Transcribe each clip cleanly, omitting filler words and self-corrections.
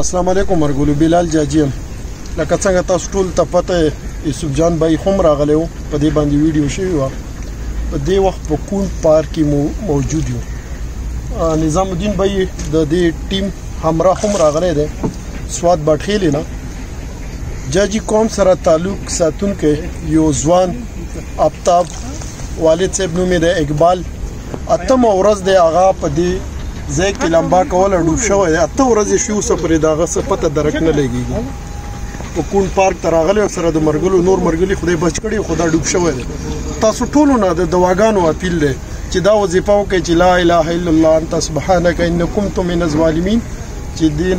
السلام علیکم مرګولو بلال جاجیم لکه څنګه تاسو ټول ته پته یوسف جان بای هم راغلی و په دې باندې ویډیو شوی و په دې وخت په کون پارک کې موجود یو نظام الدین بای د دې ټیم همراه هم راغلی دی سواد باټخیل نه جاجی قوم سره تعلق ساتونکو یو ځوان آفتاب والد صاحب نوم دی اقبال اتم ورځ دی هغه په دې زه کې لمبا کول ډوب شوی دی اته ورځې شو سپرې داغه څه پته درک نه لګیږي په کون پارک ته راغلی سره د مرګلو نور مرګلي خدای بچ کړي خدا ډوب شوی دی تاسو ټولو نه د دواګانو اپیل دی چې دا وظیفه وکړي چې لا اله الا الله انت سبحانك اني كنت من الظالمين چې دی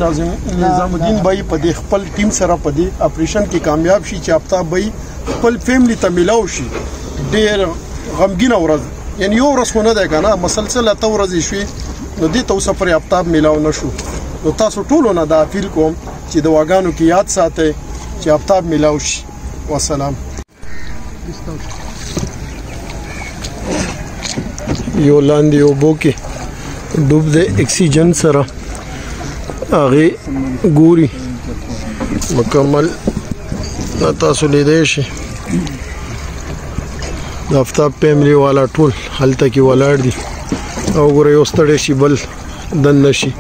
نظام الدین بای په دې خپل ټیم سره په دې اپریشن کې کامیاب شي چې آفتاب بای خپل فیملی ته ملاو شي ډېر غمګین ورځ یعنی یو ورځ خو نه دی کنه مسلسل اته ورځې شوي نو دې ته اوس پر آفتاب ملاو نشو نو تاسو ټولو نه دا اپیل کوم چې د واګانو کې یاد ساتئ چې آفتاب ملاو شي والسلام یو لاندې اوبو کې ډوب د اکسیجن سره هغه ګوري مکمل تاسو لیدای شئ د آفتاب فیملی والا ټول هلته کې ولاړ دي او ګوره یو ستړی شي بل دن نشي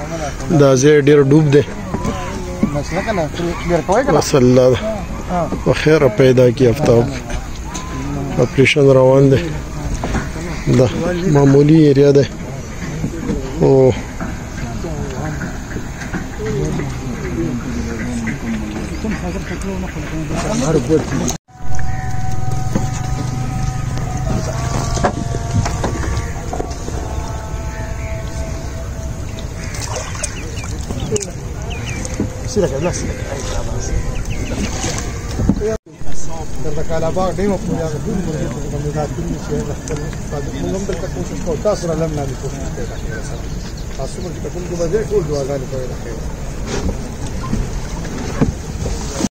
دا ځای ډېر ډوب دی بس الله په خیره پیدا کړي آفتاب اپریشن روان دی دا معمولی ایریا دی او سيرك لا سيرك درته کاله باغ ډیمو په یاد دې موږ د مدافعین چې موږ هم دلته کوشش کوو تاسو را لمنه کوشش کوو تاسو موږ ته کوم څه وځي ټول دعاګانې کوي